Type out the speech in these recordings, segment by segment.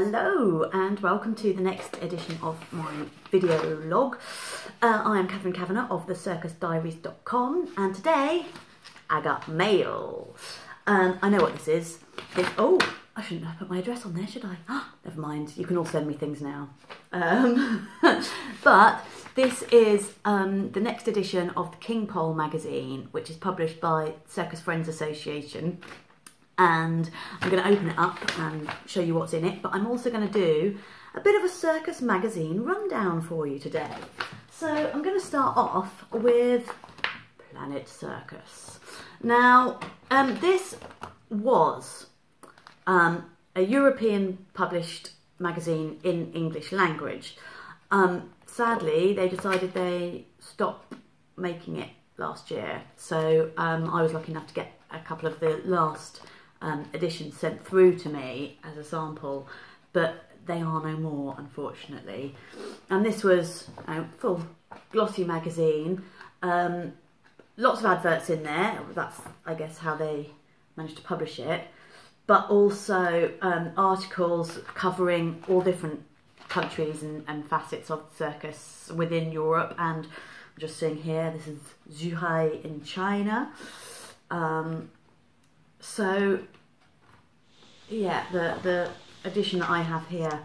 Hello and welcome to the next edition of my video log. I am Catherine Kavanagh of the circusdiaries.com and today I got mail. I know what this is. Oh, I shouldn't have put my address on there, should I? Never mind, you can all send me things now. But this is the next edition of the King Pole magazine, which is published by Circus Friends Association. And I'm going to open it up and show you what's in it, but I'm also going to do a bit of a circus magazine rundown for you today. So I'm going to start off with Planet Circus. Now, this was a European published magazine in English language. Sadly, they decided they stopped making it last year, so I was lucky enough to get a couple of the last editions sent through to me as a sample, but they are no more, unfortunately. And this was a full glossy magazine, lots of adverts in there. That's, I guess, how they managed to publish it, but also articles covering all different countries and facets of the circus within Europe. And I'm just seeing here, this is Zhuhai in China. So yeah, the edition that I have here,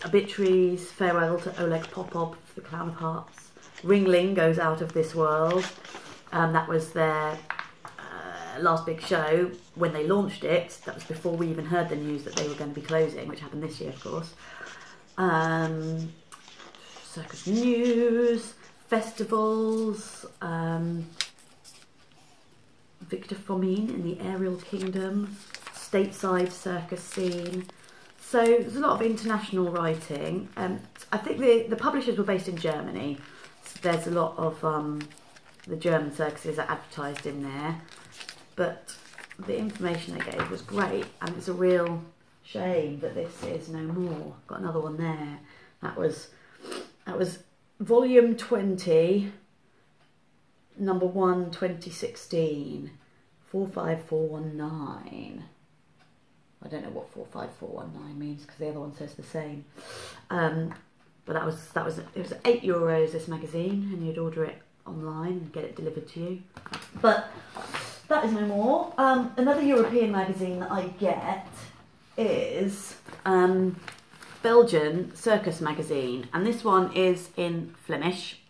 obituaries, farewell to Oleg Popov, the Clown of Hearts. Ringling Goes Out of This World. That was their last big show when they launched it. That was before we even heard the news that they were going to be closing, which happened this year, of course. Circus news, festivals, Victor Fomin in the Aerial Kingdom, stateside circus scene. So there's a lot of international writing. I think the publishers were based in Germany, so there's a lot of the German circuses are advertised in there. But the information they gave was great, and it's a real shame that this is no more. Got another one there. That was volume 20. Number 1, 2016, 45419. I don't know what 45419 means because the other one says the same. But it was €8 this magazine, and you'd order it online and get it delivered to you. But that is no more. Another European magazine that I get is Belgian Circus magazine, and this one is in Flemish.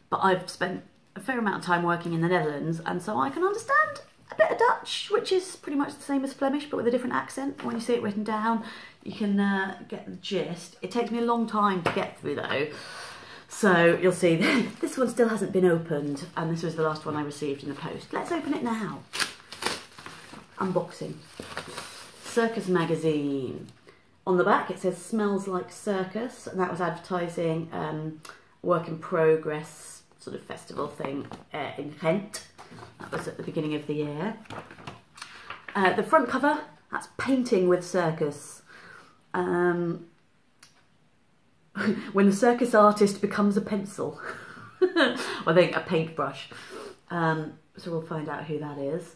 But I've spent a fair amount of time working in the Netherlands, and so I can understand a bit of Dutch, which is pretty much the same as Flemish, but with a different accent. When you see it written down, you can get the gist. It takes me a long time to get through, though. So you'll see this one still hasn't been opened, and this was the last one I received in the post. Let's open it now. Unboxing. Circus magazine. On the back it says "Smells Like Circus," and that was advertising work in progress sort of festival thing in Ghent. That was at the beginning of the year. The front cover, that's Painting with Circus. When the circus artist becomes a pencil. I think a paintbrush. So we'll find out who that is.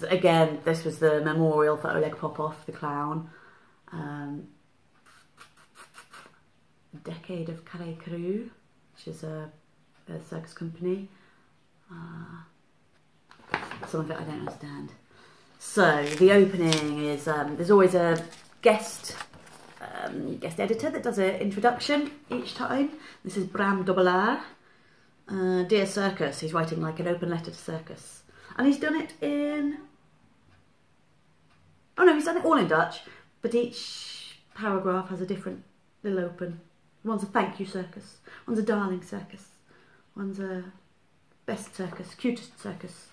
Again, this was the memorial for Oleg Popov, the clown. Decade of Carré Cru, which is a circus company. Some of it I don't understand. So the opening is there's always a guest editor that does an introduction each time. This is Bram Dobbelaar. Dear Circus, he's writing like an open letter to Circus, and he's done it in. Oh no, he's done it all in Dutch, but each paragraph has a different little open. One's a thank you circus, one's a darling circus, one's a best circus, cutest circus.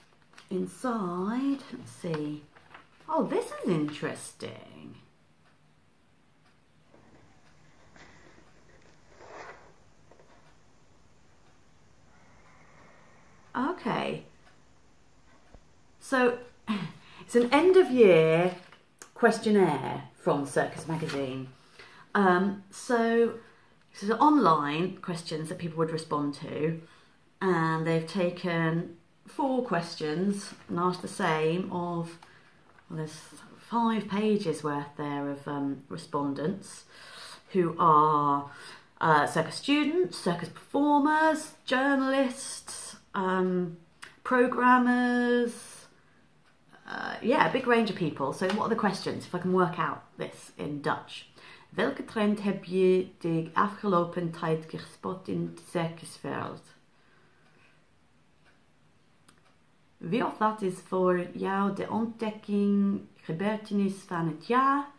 Inside, let's see. Oh, this is interesting. Okay. So, it's an end of year questionnaire from Circus magazine. So online questions that people would respond to, and they've taken 4 questions and asked the same of, well, there's 5 pages worth there of respondents who are circus students, circus performers, journalists, programmers, yeah, a big range of people. So what are the questions, if I can work out this in Dutch? Welke trend heb je de afgelopen tijd gespot in het circusveld? Wie of wat is voor jou de ontdekking, gebeurtenis van het jaar?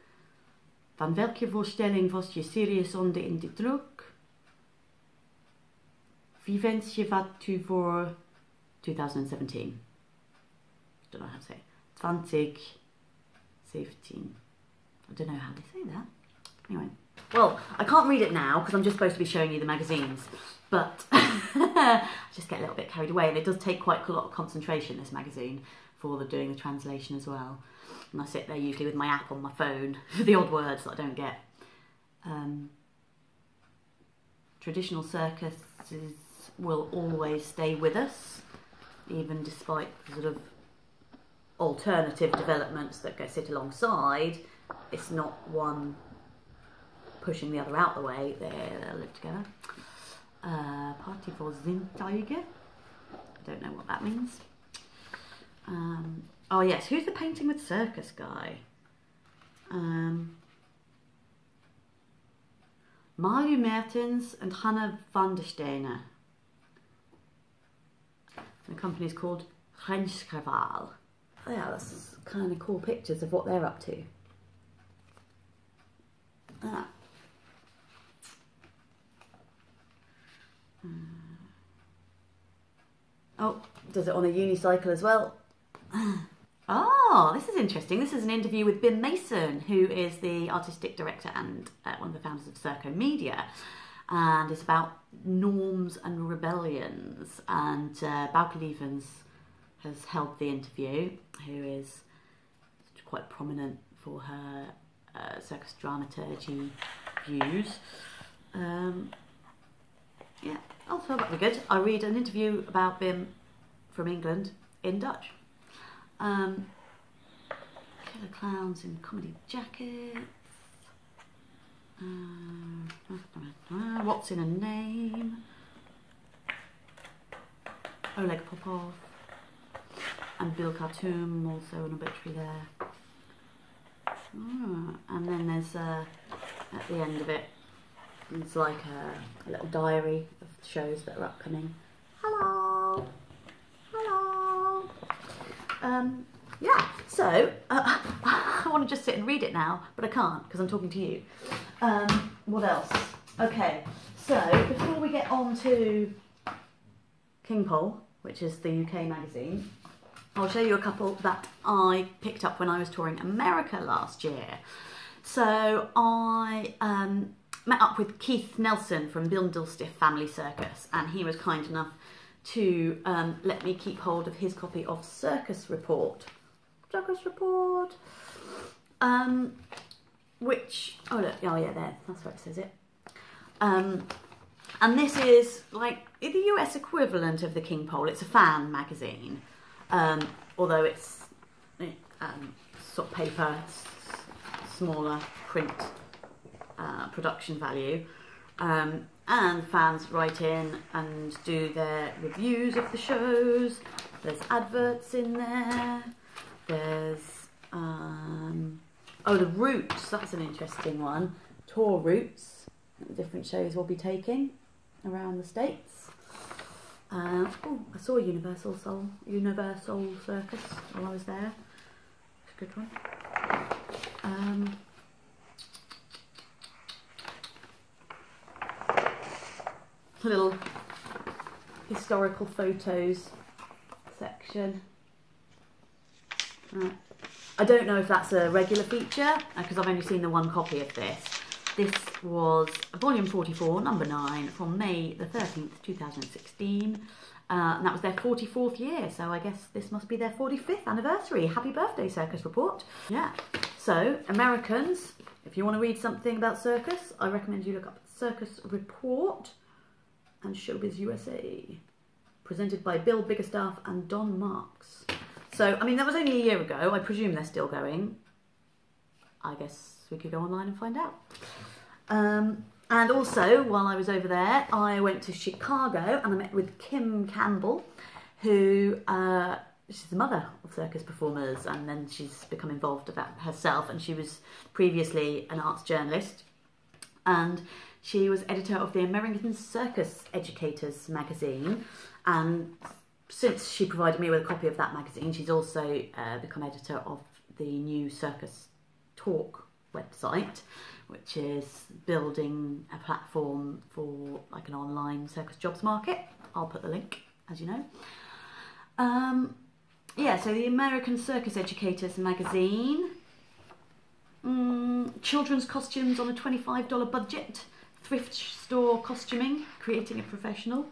Van welke voorstelling was je serieus onder in de druk? Wie wens je wat u voor 2017? I don't know how to say it. 2017. I don't know how they say that. Anyway, well, I can't read it now because I'm just supposed to be showing you the magazines, but I just get a little bit carried away, and it does take quite a lot of concentration, this magazine, for doing the translation as well. And I sit there usually with my app on my phone for the odd words that I don't get. Traditional circuses will always stay with us, even despite sort of alternative developments that go sit alongside. It's not one pushing the other out the way, they'll live together. Party for Zintuige. I don't know what that means. Oh yes, who's the painting with circus guy? Marju Mertens and Hanna van der Stene. The company's called Renschreval. Oh yeah, that's kind of cool pictures of what they're up to. Ah. Oh, does it on a unicycle as well? Oh, this is interesting. This is an interview with Bim Mason, who is the artistic director and one of the founders of Circo Media. And it's about norms and rebellions. And Bouke Levens has held the interview, who is quite prominent for her circus dramaturgy views. Yeah, oh, so that'll be good. I read an interview about Bim from England in Dutch. Killer clowns in comedy jackets. What's in a name? Oleg Popov and Bill Khartoum, also an obituary there. And then there's at the end of it, it's like a little diary of shows that are upcoming. Hello, hello. Yeah. So I want to just sit and read it now, but I can't because I'm talking to you. What else? Okay. So before we get on to King Pole, which is the UK magazine, I'll show you a couple that I picked up when I was touring America last year. So I met up with Keith Nelson from Bindlestiff Family Circus, and he was kind enough to let me keep hold of his copy of Circus Report. Circus Report! Which, oh look, oh yeah, there, that's where it says it. And this is like the US equivalent of the King Pole. It's a fan magazine, although it's sort of paper, smaller print production value. And fans write in and do their reviews of the shows. There's adverts in there. There's, oh, the routes, that's an interesting one. Tour routes, different shows we'll be taking around the States. Oh, I saw Universal Circus while I was there. It's a good one. Little historical photos section. I don't know if that's a regular feature because I've only seen the one copy of this. This was volume 44, number 9, from May the 13th, 2016. And that was their 44th year, so I guess this must be their 45th anniversary. Happy birthday, Circus Report. Yeah. So, Americans, if you want to read something about circus, I recommend you look up Circus Report and Showbiz USA. presented by Bill Biggerstaff and Don Marks. So, I mean, that was only a year ago. I presume they're still going. I guess we could go online and find out. And also, while I was over there, I went to Chicago and I met with Kim Campbell, who she's the mother of circus performers, and then she's become involved with that herself, and she was previously an arts journalist, and she was editor of the American Circus Educators magazine, and since she provided me with a copy of that magazine, she's also become editor of the new Circus Talk website, which is building a platform for like an online circus jobs market. I'll put the link, as you know. Yeah, so the American Circus Educators magazine. Children's costumes on a $25 budget. Thrift store costuming, creating a professional.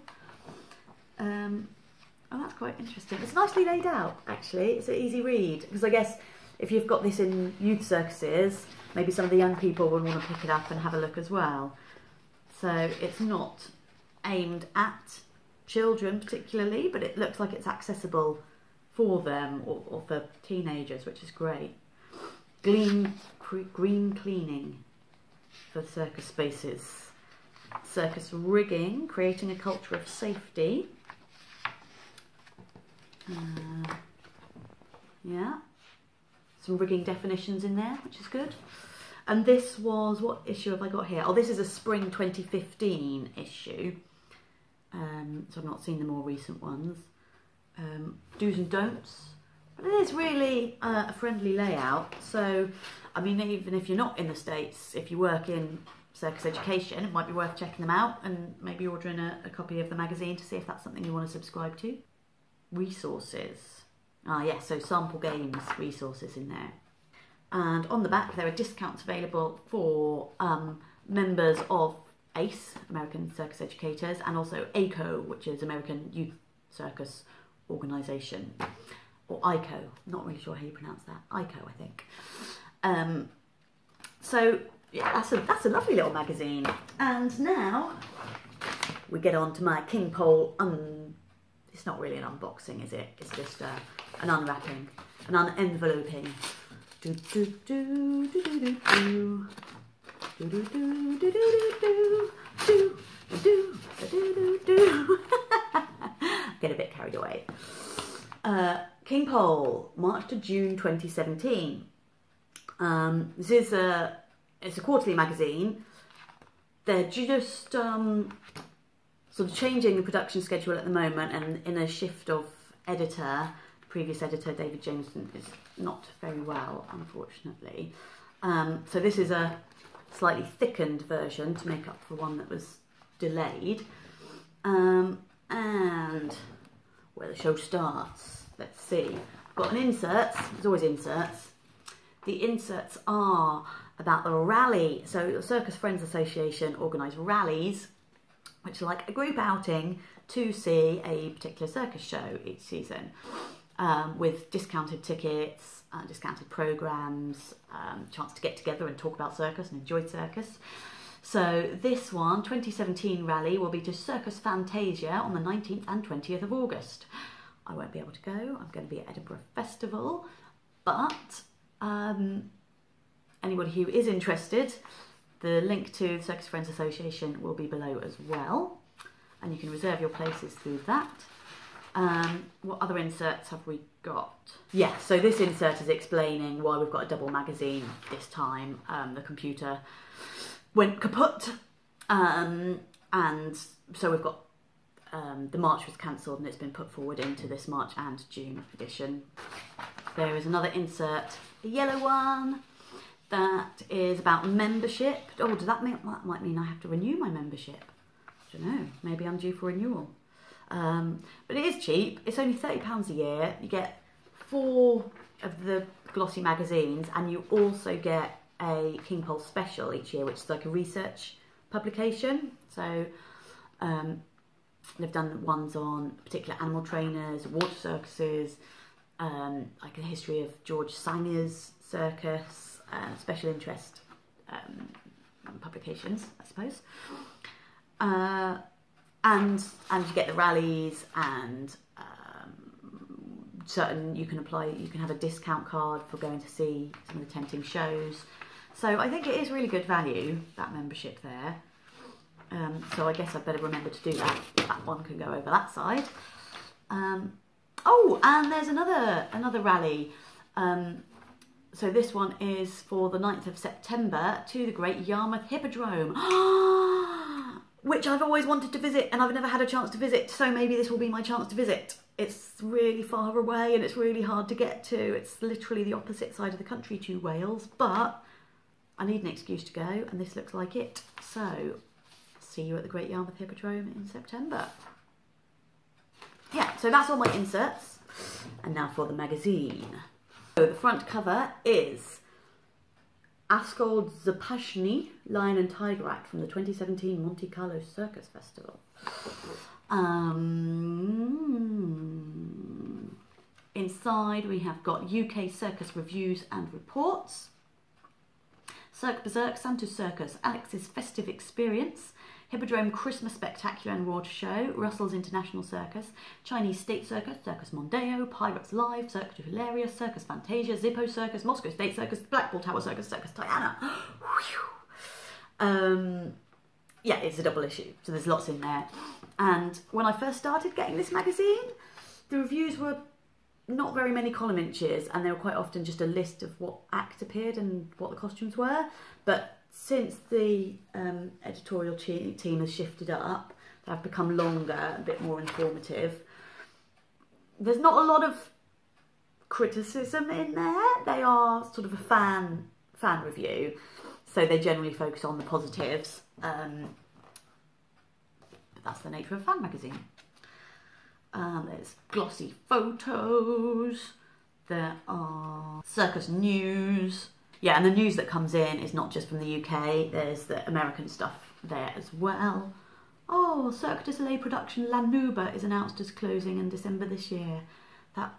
Oh, that's quite interesting. It's nicely laid out, actually. It's an easy read, because I guess if you've got this in youth circuses, maybe some of the young people would want to pick it up and have a look as well. So it's not aimed at children particularly, but it looks like it's accessible for them or for teenagers, which is great. Green cleaning for circus spaces. Circus rigging, creating a culture of safety. Yeah, some rigging definitions in there, which is good. And this was, what issue have I got here? Oh, this is a spring 2015 issue. So I've not seen the more recent ones. Do's and don'ts. But it is really a friendly layout. So, I mean, even if you're not in the States, if you work in circus education, it might be worth checking them out and maybe ordering a copy of the magazine to see if that's something you want to subscribe to. Resources. Ah, yes, so sample games resources in there. And on the back, there are discounts available for members of ACE, American Circus Educators, and also ACO, which is American Youth Circus Organisation, or ICO, not really sure how you pronounce that, ICO I think. So yeah, that's a lovely little magazine. And now we get on to my King Pole, it's not really an unboxing, is it? It's just an unwrapping, an unenveloping. Do do do do do do do. Do do do do do do do do do do do. Get a bit carried away. King Pole, March to June 2017. This is it's a quarterly magazine. They're just sort of changing the production schedule at the moment, and in a shift of editor. Previous editor David Jameson is not very well, unfortunately. So this is a slightly thickened version to make up for one that was delayed. And where the show starts, let's see. I've got an insert, there's always inserts. The inserts are about the rally. So the Circus Friends Association organise rallies, which are like a group outing to see a particular circus show each season. With discounted tickets, discounted programmes, chance to get together and talk about circus and enjoy circus. So this one, 2017 rally, will be to Circus Fantasia on the 19th and 20th of August. I won't be able to go, I'm going to be at Edinburgh Festival, but anybody who is interested, the link to the Circus Friends Association will be below as well, and you can reserve your places through that. What other inserts have we got? Yeah, so this insert is explaining why we've got a double magazine this time. The computer went kaput, and so we've got the March was cancelled and it's been put forward into this March and June edition. There is another insert, a yellow one, that is about membership. Oh, does that mean, that might mean I have to renew my membership? I don't know, maybe I'm due for renewal. But it is cheap. It's only £30 a year. You get 4 of the glossy magazines, and you also get a King Pole special each year, which is like a research publication. So they've done ones on particular animal trainers, water circuses, like a history of George Sanger's circus, special interest publications, I suppose. and you get the rallies and you can have a discount card for going to see some of the tempting shows. So I think it is really good value, that membership there. So I guess I'd better remember to do that. That one can go over that side. Oh, and there's another rally. So this one is for the 9th of September to the Great Yarmouth Hippodrome, which I've always wanted to visit and I've never had a chance to visit. So maybe this will be my chance to visit. It's really far away and it's really hard to get to. It's literally the opposite side of the country to Wales, but I need an excuse to go and this looks like it. So see you at the Great Yarmouth Hippodrome in September. Yeah, so that's all my inserts. And now for the magazine. So the front cover is Askold Zapashny Lion and Tiger Act from the 2017 Monte Carlo Circus Festival. Inside we have got UK circus reviews and reports. Cirque Berserk, Santa's Circus, Alex's Festive Experience, Hippodrome Christmas Spectacular and Water Show, Russell's International Circus, Chinese State Circus, Circus Mondeo, Pirates Live, Cirque du Hilaria, Circus Fantasia, Zippo Circus, Moscow State Circus, Blackpool Tower Circus, Circus Diana. Yeah, it's a double issue, so there's lots in there. And when I first started getting this magazine, the reviews were not very many column inches and they were quite often just a list of what act appeared and what the costumes were. But since the editorial team has shifted up, they've become longer, a bit more informative. There's not a lot of criticism in there. They are sort of a fan review, so they generally focus on the positives. But that's the nature of a fan magazine. There's glossy photos. There are circus news. Yeah, and the news that comes in is not just from the UK. There's the American stuff there as well. Oh, Cirque du Soleil production La Nuba is announced as closing in December this year. That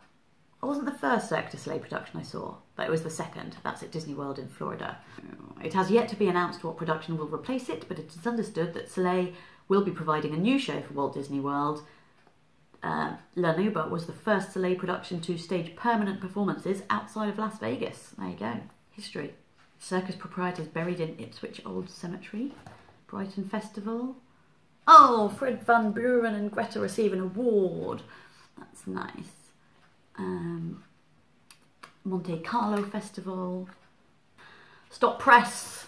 wasn't the first Cirque du Soleil production I saw, but it was the second. That's at Disney World in Florida. It has yet to be announced what production will replace it, but it is understood that Soleil will be providing a new show for Walt Disney World. La Nuba was the first Soleil production to stage permanent performances outside of Las Vegas. There you go. History. Circus proprietors buried in Ipswich Old Cemetery. Brighton Festival. Oh, Fred Van Buren and Greta receive an award. That's nice. Monte Carlo Festival. Stop Press.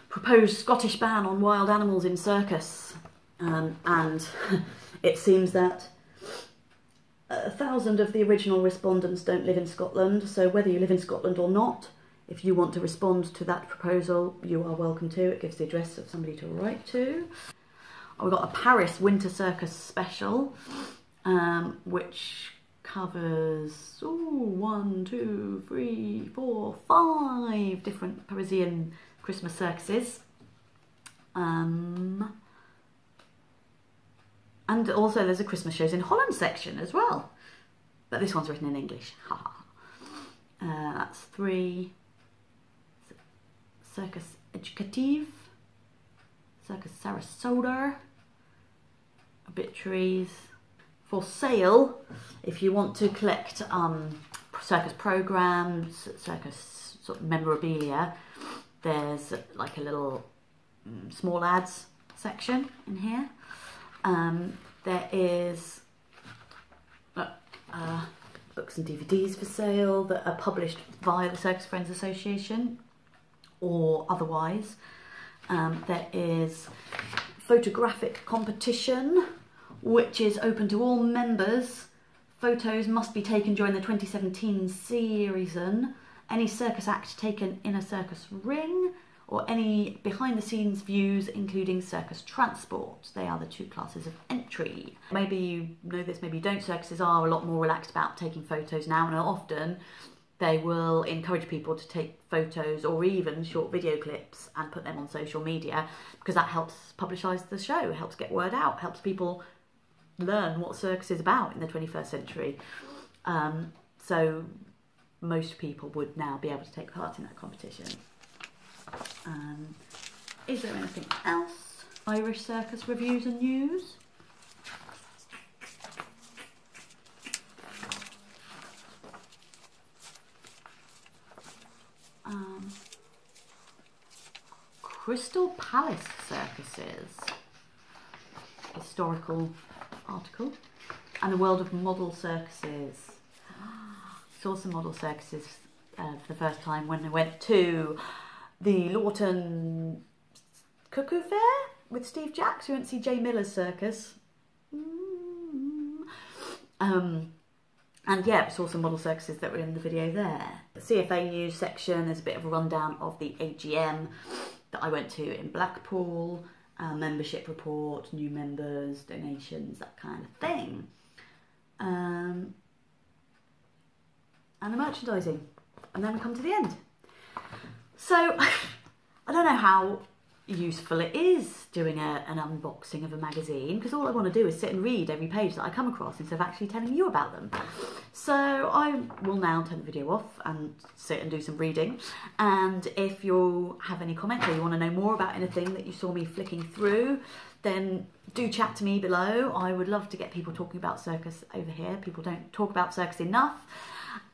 Proposed Scottish ban on wild animals in circus. And it seems that 1,000 of the original respondents don't live in Scotland, so whether you live in Scotland or not, if you want to respond to that proposal, you are welcome to. It gives the address of somebody to write to. We've got a Paris Winter Circus special, which covers 1, 2, 3, 4, 5 different Parisian Christmas circuses. And also there's a Christmas shows in Holland section as well. But this one's written in English. That's 3. Circus Educative. Circus Sarasota. Obituaries. For sale, if you want to collect circus programs, circus sort of memorabilia, there's like a little small ads section in here. There is books and DVDs for sale that are published via the Circus Friends Association or otherwise. There is photographic competition, which is open to all members. Photos must be taken during the 2017 season. Any circus act taken in a circus ring, or any behind-the-scenes views, including circus transport. They are the 2 classes of entry. Maybe you know this, maybe you don't. Circuses are a lot more relaxed about taking photos now, and often they will encourage people to take photos or even short video clips and put them on social media, because that helps publicise the show, helps get word out, helps people learn what circus is about in the 21st century. So most people would now be able to take part in that competition. Is there anything else? Irish circus reviews and news. Crystal Palace Circuses. Historical article. And the world of model circuses. Saw some model circuses for the first time when I went to the Lawton Cuckoo Fair with Steve Jacks. We went to see Jay Miller's circus. And yeah, saw some model circuses that were in the video there. The CFA news section, there's a bit of a rundown of the AGM that I went to in Blackpool, membership report, new members, donations, that kind of thing. And the merchandising. And then we come to the end. So, I don't know how useful it is doing an unboxing of a magazine, because all I want to do is sit and read every page that I come across instead of actually telling you about them. So I will now turn the video off and sit and do some reading. And if you have any comments or you want to know more about anything that you saw me flicking through, then do chat to me below. I would love to get people talking about circus over here. People don't talk about circus enough.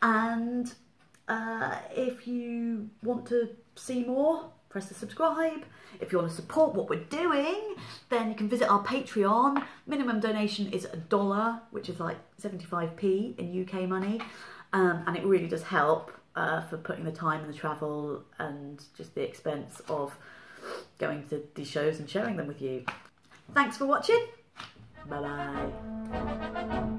And if you want to see more, press the subscribe. If you want to support what we're doing, then you can visit our Patreon. Minimum donation is $1, which is like 75p in UK money. And it really does help for putting the time and the travel and just the expense of going to these shows and sharing them with you. Thanks for watching. Bye bye.